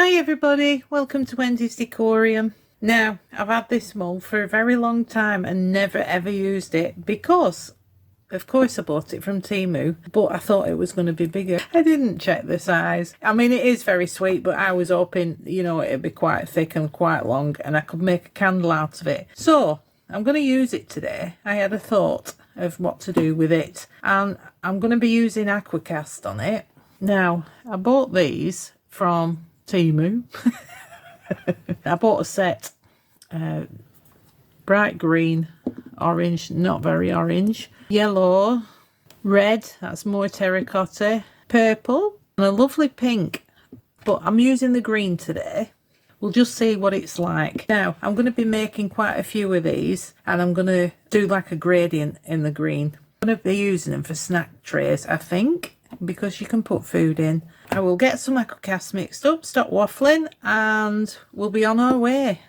Hi everybody, welcome to Wendy's Decorium. Now, I've had this mould for a very long time and never ever used it because, of course, I bought it from Temu, but I thought it was going to be bigger. I didn't check the size. I mean, it is very sweet, but I was hoping, it'd be quite thick and quite long and I could make a candle out of it. So, I'm going to use it today. I had a thought of what to do with it, and I'm going to be using Aquacast on it. Now, I bought these from Temu. I bought a set, bright green, orange, not very orange, yellow, red, that's more terracotta, purple, and a lovely pink, but I'm using the green today. We'll just see what it's like. Now, I'm going to be making quite a few of these, and I'm going to do like a gradient in the green. I'm going to be using them for snack trays, I think, because you can put food in. I will get some Aquacast mixed up, stop waffling, and we'll be on our way.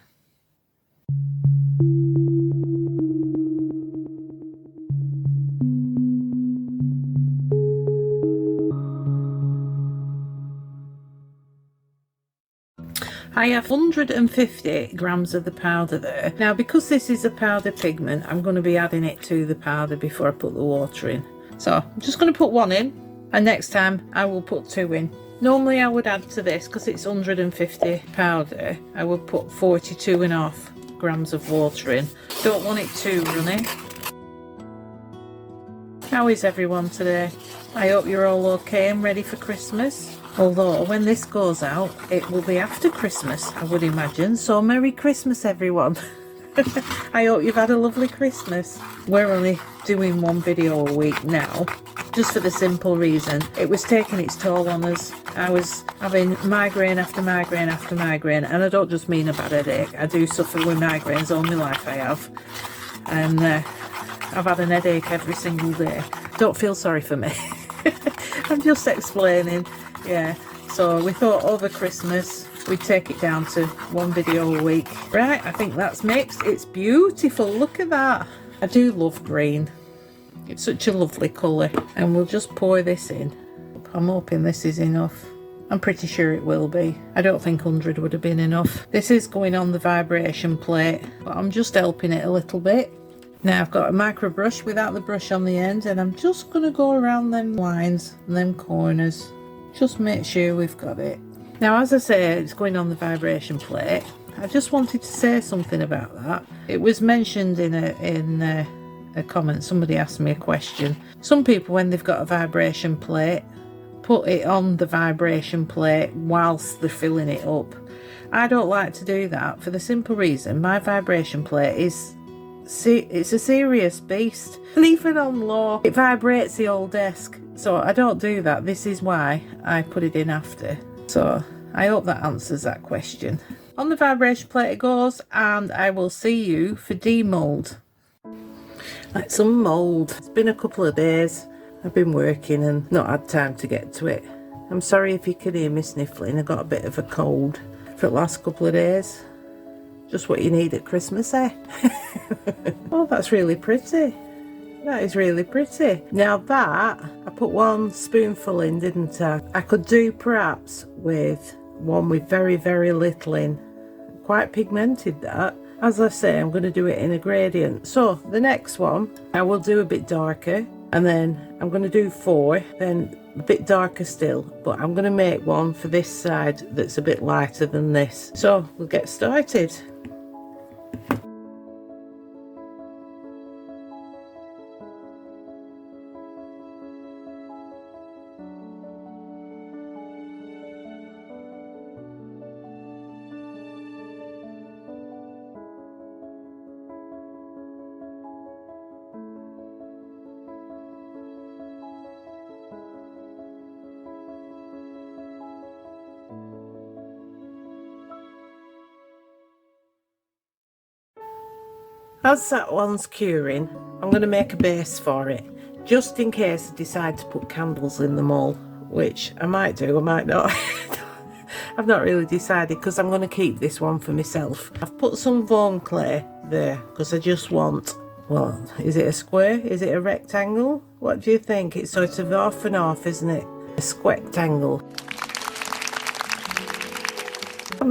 I have 150 grams of the powder there. Now, because this is a powder pigment, I'm going to be adding it to the powder before I put the water in. So I'm just going to put one in, and next time I will put two in. Normally I would add to this, because it's 150 powder, I would put 42.5 grams of water in. Don't want it too runny. How is everyone today? I hope you're all okay and ready for Christmas. Although when this goes out, it will be after Christmas, I would imagine. So Merry Christmas, everyone. I hope you've had a lovely Christmas. We're only doing one video a week now, just for the simple reason it was taking its toll on us. I was having migraine after migraine after migraine, and I don't just mean a bad headache. I do suffer with migraines all my life, I have. And I've had an headache every single day. Don't feel sorry for me. I'm just explaining. Yeah, so we thought over Christmas we'd take it down to one video a week. Right, I think that's mixed. It's beautiful, look at that. I do love green. It's such a lovely colour. And we'll just pour this in. I'm hoping this is enough. I'm pretty sure it will be. I don't think 100 would have been enough. This is going on the vibration plate, but I'm just helping it a little bit. Now I've got a micro brush without the brush on the end, and I'm just going to go around them lines and them corners. Just make sure we've got it. Now, as I say, it's going on the vibration plate. I just wanted to say something about that. It was mentioned in a comment. Somebody asked me a question. Some people, when they've got a vibration plate, put it on the vibration plate whilst they're filling it up. I don't like to do that for the simple reason my vibration plate is it's a serious beast. And even on low, it vibrates the whole desk. So I don't do that. This is why I put it in after. So I hope that answers that question. On the vibration plate it goes, and I will see you for demold. Like some mould. It's been a couple of days. I've been working and not had time to get to it. I'm sorry if you can hear me sniffling. I got a bit of a cold for the last couple of days. Just what you need at Christmas, eh? Oh, that's really pretty. That is really pretty. Now that, I put one spoonful in, didn't I? I could do perhaps with one with very, very little in. Quite pigmented, that. As I say, I'm going to do it in a gradient. So the next one, I will do a bit darker, and then I'm going to do 4, then a bit darker still, but I'm going to make one for this side that's a bit lighter than this. So we'll get started. As that one's curing, I'm going to make a base for it, just in case I decide to put candles in them all, which I might do, I might not. I've not really decided, because I'm going to keep this one for myself. I've put some foam clay there, because I just want, well, is it a square? Is it a rectangle? What do you think? It's sort of off and off, isn't it? A squectangle.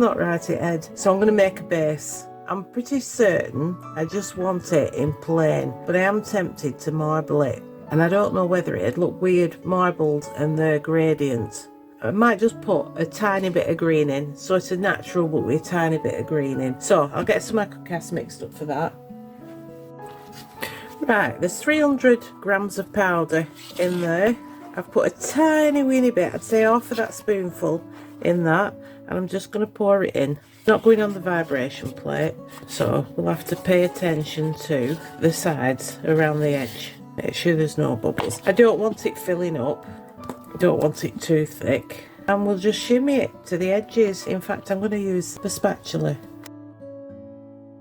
not right at head. So I'm going to make a base. I'm pretty certain I just want it in plain, but I am tempted to marble it. And I don't know whether it'd look weird marbled and the gradient. I might just put a tiny bit of green in, so it's a natural but with a tiny bit of green in. So I'll get some Aquacast mixed up for that. Right, there's 300 grams of powder in there. I've put a tiny weeny bit, I'd say half of that spoonful in that, and I'm just going to pour it in. Not going on the vibration plate, so we'll have to pay attention to the sides around the edge. Make sure there's no bubbles. I don't want it filling up, I don't want it too thick, and we'll just shimmy it to the edges. In fact, I'm going to use the spatula.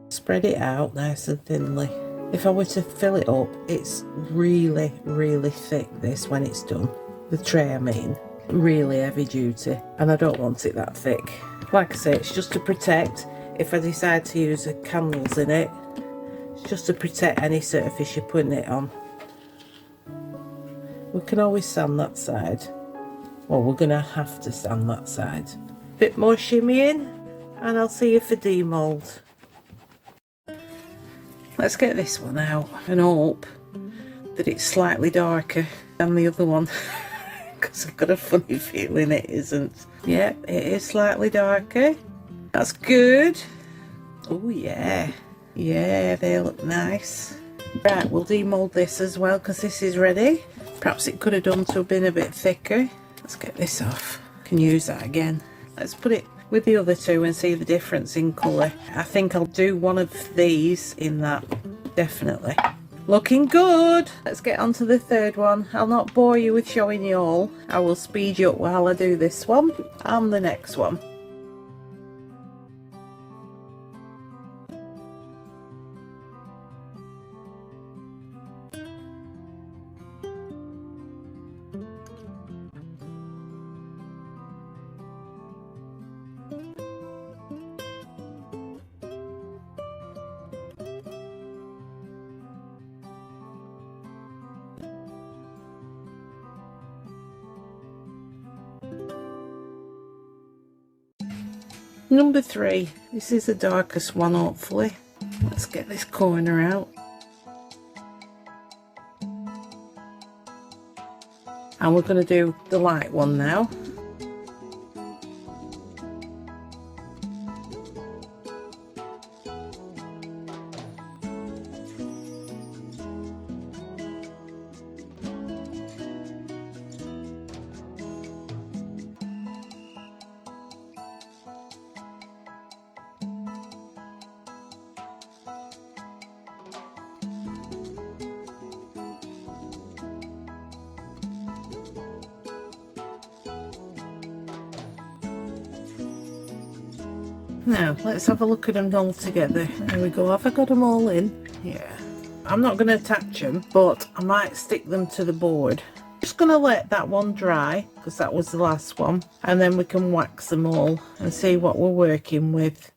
Spread it out nice and thinly. If I were to fill it up, it's really, really thick, this, when it's done. The tray, I mean. Really heavy duty, and I don't want it that thick. Like I say, it's just to protect, if I decide to use candles in it, it's just to protect any surface you're putting it on. We can always sand that side. Well, we're going to have to sand that side. Bit more shimmying, and I'll see you for demold. Let's get this one out and hope that it's slightly darker than the other one, because I've got a funny feeling it isn't. Yep, it is slightly darker. That's good. Oh yeah, yeah, they look nice. Right, we'll demold this as well, because this is ready. Perhaps it could have done to have been a bit thicker. Let's get this off. Can use that again. Let's put it with the other two and see the difference in colour. I think I'll do one of these in that, definitely. Looking good. Let's get on to the third one. I'll not bore you with showing you all. I will speed you up while I do this one and the next one. Number 3, this is the darkest one, hopefully. Let's get this corner out. And we're going to do the light one now. Now, let's have a look at them all together. There we go. Have I got them all in? Yeah. I'm not going to attach them, but I might stick them to the board. Just going to let that one dry, because that was the last one. And then we can wax them all and see what we're working with.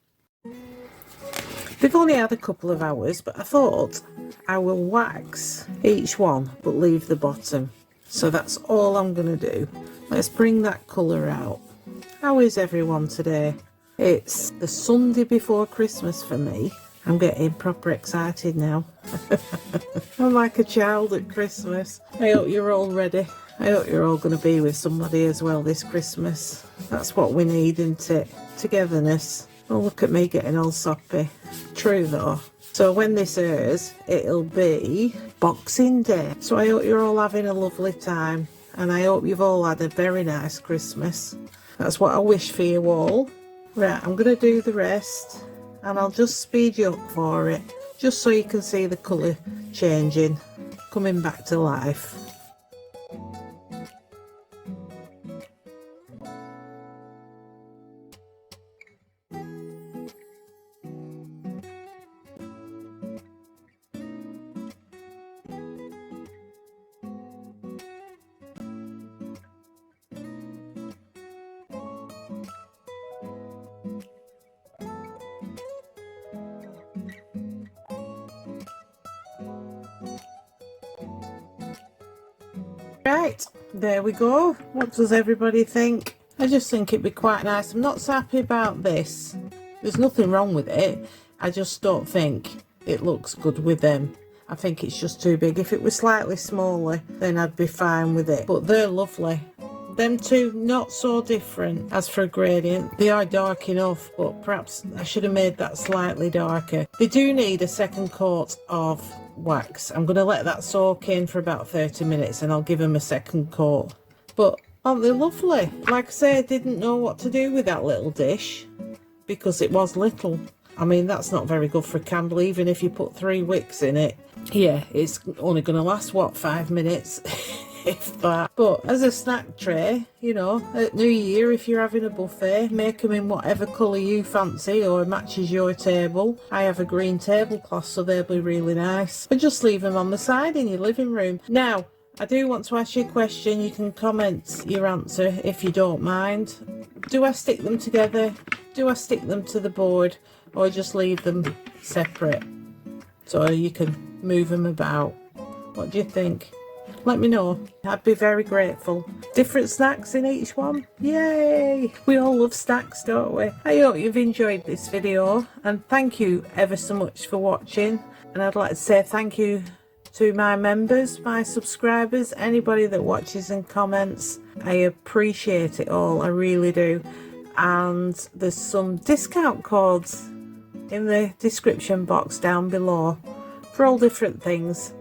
They've only had a couple of hours, but I thought I will wax each one, but leave the bottom. So that's all I'm going to do. Let's bring that colour out. How is everyone today? It's the Sunday before Christmas for me. I'm getting proper excited now. I'm like a child at Christmas. I hope you're all ready. I hope you're all going to be with somebody as well this Christmas. That's what we need, isn't it? Togetherness. Oh, look at me getting all soppy. True though. So when this airs, it'll be Boxing Day. So I hope you're all having a lovely time. And I hope you've all had a very nice Christmas. That's what I wish for you all. Right, I'm going to do the rest, and I'll just speed you up for it, just so you can see the colour changing, coming back to life. Right, there we go. What does everybody think? I just think it'd be quite nice. I'm not so happy about this. There's nothing wrong with it. I just don't think it looks good with them. I think it's just too big. If it was slightly smaller, then I'd be fine with it. But they're lovely. Them two, not so different. As for a gradient, they are dark enough, but perhaps I should have made that slightly darker. They do need a second coat of wax. I'm going to let that soak in for about 30 minutes and I'll give them a second coat. But aren't they lovely? Like I say, I didn't know what to do with that little dish because it was little. I mean, that's not very good for a candle, even if you put 3 wicks in it. Yeah, it's only going to last, what, 5 minutes? If that. But as a snack tray, you know, at New Year, if you're having a buffet, make them in whatever colour you fancy or matches your table. I have a green tablecloth, so they'll be really nice. But just leave them on the side in your living room. Now, I do want to ask you a question. You can comment your answer if you don't mind. Do I stick them together? Do I stick them to the board? Or just leave them separate so you can move them about? What do you think? Let me know. I'd be very grateful. Different snacks in each one. Yay! We all love snacks, don't we? I hope you've enjoyed this video and thank you ever so much for watching. And I'd like to say thank you to my members, my subscribers, anybody that watches and comments. I appreciate it all, I really do. And there's some discount codes in the description box down below for all different things.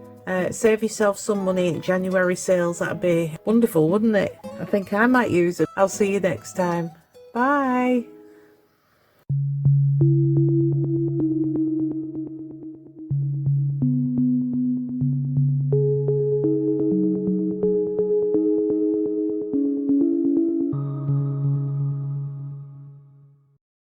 Save yourself some money at January sales. That'd be wonderful, wouldn't it? I think I might use it. I'll see you next time. Bye.